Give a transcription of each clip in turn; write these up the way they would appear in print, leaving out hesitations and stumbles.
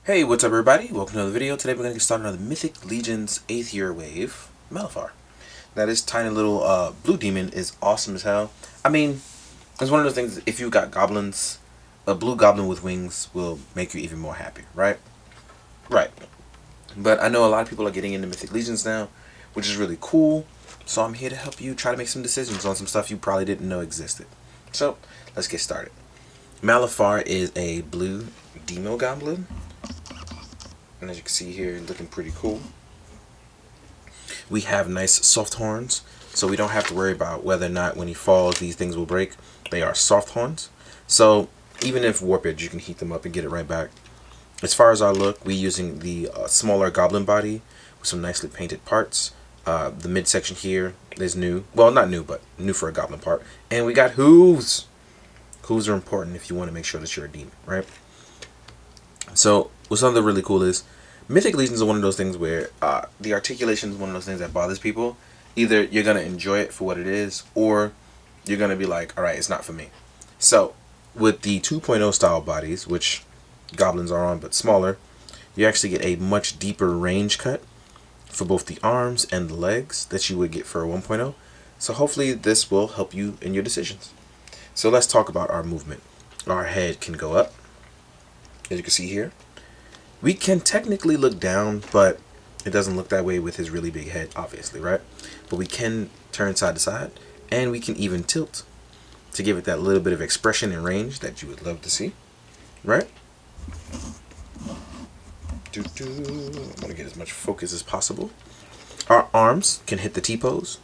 Hey, what's up everybody? Welcome to another video. Today we're going to get started on the Mythic Legion's Arethyr wave, Malephar. Now this tiny little blue demon is awesome as hell. I mean, it's one of those things, if you got goblins, a blue goblin with wings will make you even more happy, right? Right. But I know a lot of people are getting into Mythic Legions now, which is really cool. So I'm here to help you try to make some decisions on some stuff you probably didn't know existed. So, let's get started. Malephar is a blue demo goblin. And as you can see here, looking pretty cool. We have nice soft horns, so we don't have to worry about whether or not when he falls these things will break. They are soft horns, so even if warped, you can heat them up and get it right back. As far as our look, we're using the smaller goblin body with some nicely painted parts. The midsection here is new. Well, not new, but new for a goblin part. And we got hooves. Hooves are important if you want to make sure that you're a demon, right? So what's something really cool is Mythic Legions are one of those things where the articulation is one of those things that bothers people. Either you're going to enjoy it for what it is, or you're going to be like, alright, it's not for me. So with the 2.0 style bodies, which goblins are on but smaller, you actually get a much deeper range cut for both the arms and the legs that you would get for a 1.0. So hopefully this will help you in your decisions. So let's talk about our movement. Our head can go up, as you can see here. We can technically look down, but it doesn't look that way with his really big head, obviously, right? But we can turn side to side, and we can even tilt to give it that little bit of expression and range that you would love to see, right? I want to get as much focus as possible. Our arms can hit the T-pose.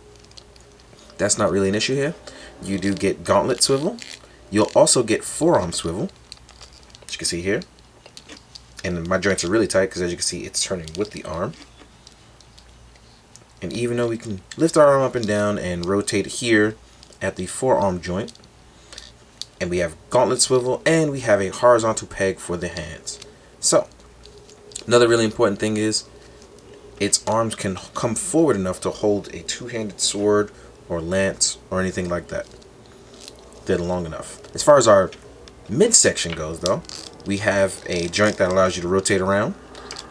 That's not really an issue here. You do get gauntlet swivel. You'll also get forearm swivel, as you can see here. And my joints are really tight because, as you can see, it's turning with the arm. And even though we can lift our arm up and down and rotate here at the forearm joint, and we have gauntlet swivel, and we have a horizontal peg for the hands. So another really important thing is its arms can come forward enough to hold a two-handed sword or lance or anything like that. They're long enough. As far as our midsection goes, though, we have a joint that allows you to rotate around.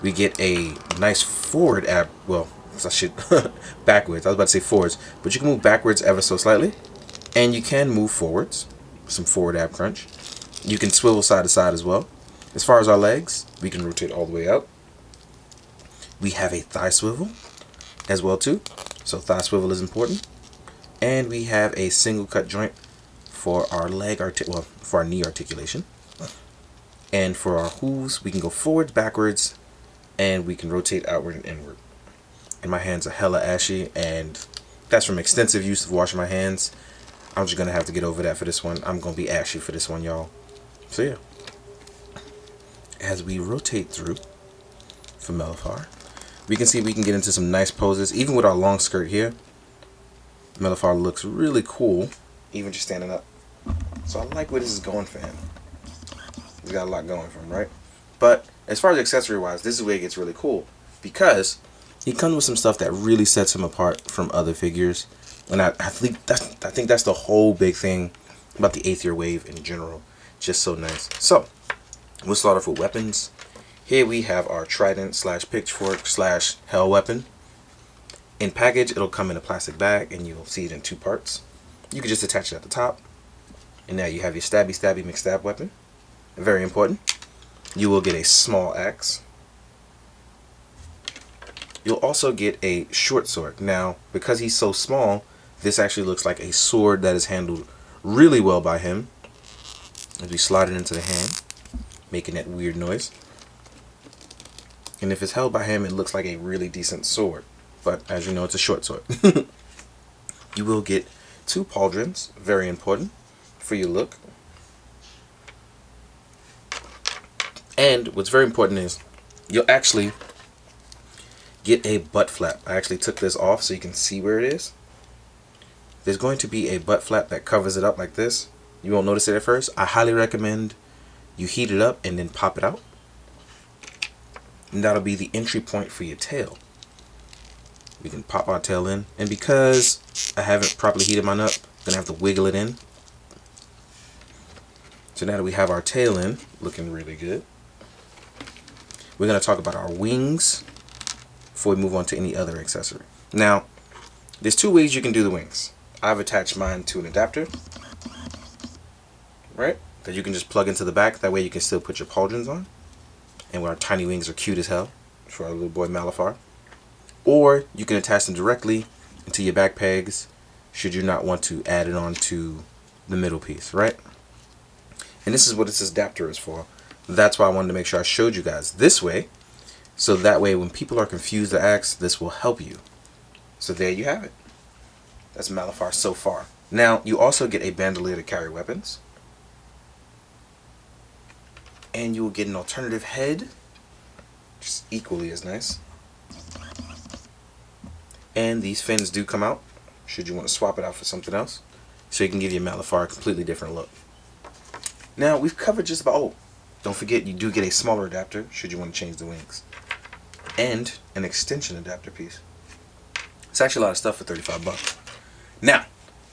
We get a nice forward ab. Well, I should backwards. I was about to say forwards, but you can move backwards ever so slightly, and you can move forwards. Some forward ab crunch. You can swivel side to side as well. As far as our legs, we can rotate all the way out. We have a thigh swivel as well too. So thigh swivel is important, and we have a single cut joint for our for our knee articulation. And for our hooves, we can go forwards, backwards, and we can rotate outward and inward. And my hands are hella ashy, and that's from extensive use of washing my hands. I'm just going to have to get over that for this one. I'm going to be ashy for this one, y'all. So yeah. As we rotate through for Malephar, we can see we can get into some nice poses. Even with our long skirt here, Malephar looks really cool, even just standing up. So I like where this is going for him. He's got a lot going for him, right? But as far as accessory wise, this is where it gets really cool, because he comes with some stuff that really sets him apart from other figures. And I think that's the whole big thing about the Arethyr wave in general. Just so nice. So we'll start off with weapons. Here we have our trident / pitchfork / hell weapon. In package, it'll come in a plastic bag, and you'll see it in two parts. You can just attach it at the top, and now you have your stabby mixed stab weapon. Very important. You will get a small axe. You'll also get a short sword. Now, because he's so small, this actually looks like a sword that is handled really well by him. As we slide it into the hand, making that weird noise. And if it's held by him, it looks like a really decent sword. But as you know, it's a short sword. You will get 2 pauldrons. Very important for your look. And what's very important is you'll actually get a butt flap. I actually took this off so you can see where it is. There's going to be a butt flap that covers it up like this. You won't notice it at first. I highly recommend you heat it up and then pop it out. And that'll be the entry point for your tail. We can pop our tail in. And because I haven't properly heated mine up, I'm going to have to wiggle it in. So now that we have our tail in, looking really good, we're going to talk about our wings before we move on to any other accessory. Now, there's two ways you can do the wings. I've attached mine to an adapter, right? That you can just plug into the back. That way you can still put your pauldrons on. And our tiny wings are cute as hell for our little boy Malephar. Or you can attach them directly into your back pegs should you not want to add it on to the middle piece, right? And this is what this adapter is for. That's why I wanted to make sure I showed you guys this way, so that way when people are confused or ask, this will help you. So there you have it. That's Malephar so far. Now, you also get a bandolier to carry weapons. And you will get an alternative head, which is equally as nice. And these fins do come out, should you want to swap it out for something else. So you can give your Malephar a completely different look. Now, we've covered just about... Oh, don't forget, you do get a smaller adapter, should you want to change the wings. And an extension adapter piece. It's actually a lot of stuff for 35 bucks. Now,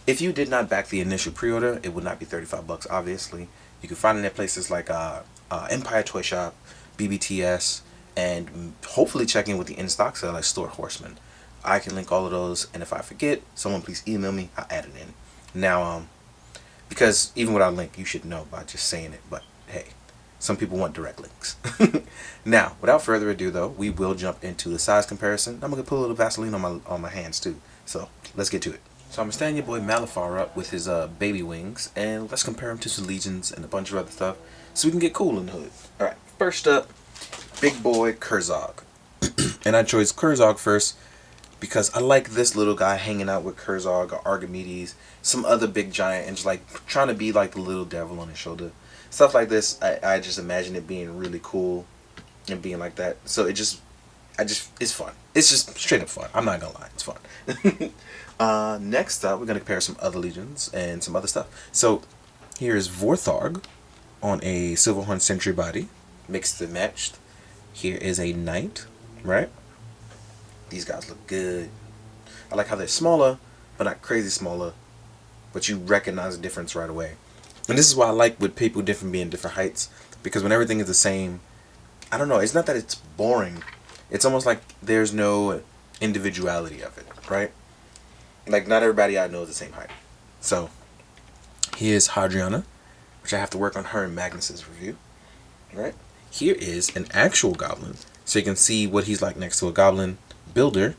if you did not back the initial pre-order, it would not be 35 bucks, obviously. You can find it at places like Empire Toy Shop, BBTS, and hopefully check in with the in-stock sale like Store Horseman. I can link all of those, and if I forget, someone please email me, I'll add it in. Now, because even without a link, you should know by just saying it, but hey, some people want direct links. Now, without further ado though, we will jump into the size comparison. I'm going to put a little Vaseline on my hands too, so let's get to it. So I'm going to stand your boy Malephar up with his baby wings, and let's compare him to some legions and a bunch of other stuff, so we can get cool in the hood. Alright, first up, big boy Kurzog. And I chose Kurzog first because I like this little guy hanging out with Kurzog or Archimedes, some other big giant, and just like trying to be like the little devil on his shoulder. Stuff like this, I just imagine it being really cool and being like that. So it's fun. It's just straight up fun. I'm not gonna lie, it's fun. Next up, we're gonna compare some other legions and some other stuff. So here is Vorthog on a Silverhorn Sentry body, mixed and matched. Here is a Knight, right? These guys look good. I like how they're smaller, but not crazy smaller, but you recognize the difference right away. And this is why I like with people being different heights, because when everything is the same, I don't know, it's not that it's boring. It's almost like there's no individuality of it, right? Like, not everybody I know is the same height. So, here's Hadriana, which I have to work on her in Magnus's review, right? Here is an actual goblin, so you can see what he's like next to a goblin builder,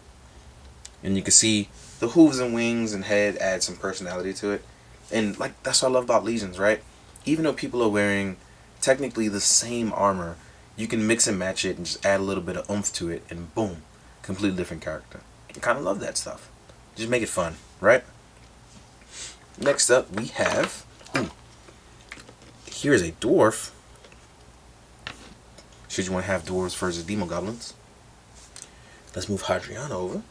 and you can see the hooves and wings and head add some personality to it. And like, that's what I love about legions, right? Even though people are wearing technically the same armor, you can mix and match it and just add a little bit of oomph to it, and boom, completely different character. I kind of love that stuff. Just make it fun, right? Next up, we have here's a dwarf. Should you want to have dwarves versus demo goblins? Let's move Hadriana over,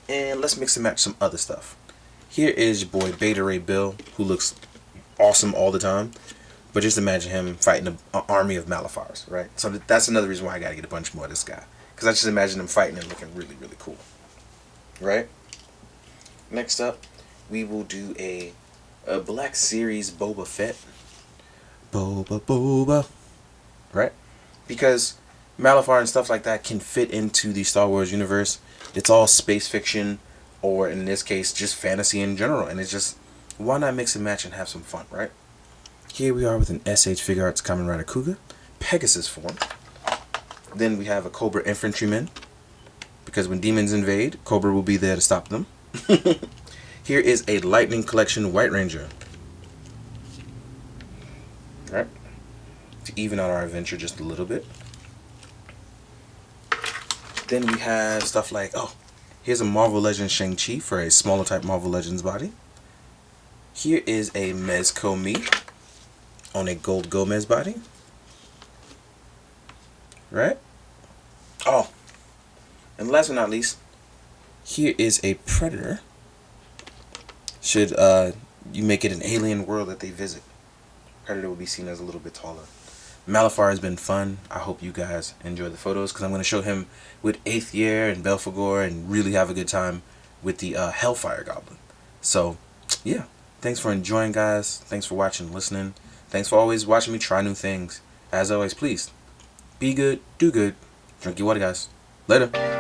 and let's mix and match some other stuff. Here is your boy Beta Ray Bill, who looks awesome all the time, but just imagine him fighting an army of Malephars, right? So that's another reason why I gotta get a bunch more of this guy, because I just imagine him fighting and looking really, really cool, right? Next up, we will do a Black Series Boba Fett. Boba, right? Because Malephar and stuff like that can fit into the Star Wars universe. It's all space fiction, or in this case, just fantasy in general. And it's just, why not mix and match and have some fun, right? Here we are with an SH Figure Arts Kamen Rider Cougar, Pegasus form. Then we have a Cobra Infantryman, because when demons invade, Cobra will be there to stop them. Here is a Lightning Collection White Ranger. Right? To even out our adventure just a little bit. Then we have stuff like, oh, here's a Marvel Legends Shang-Chi for a smaller type Marvel Legends body. Here is a Mezco Me on a Gold Gomez body. Right? Oh, and last but not least, here is a Predator. Should you make it an alien world that they visit, Predator will be seen as a little bit taller. Malephar has been fun. I hope you guys enjoy the photos, because I'm going to show him with Arethyr and Belphegor and really have a good time with the Hellfire Goblin. So, yeah. Thanks for enjoying, guys. Thanks for watching and listening. Thanks for always watching me try new things. As always, please, be good, do good. Drink your water, guys. Later.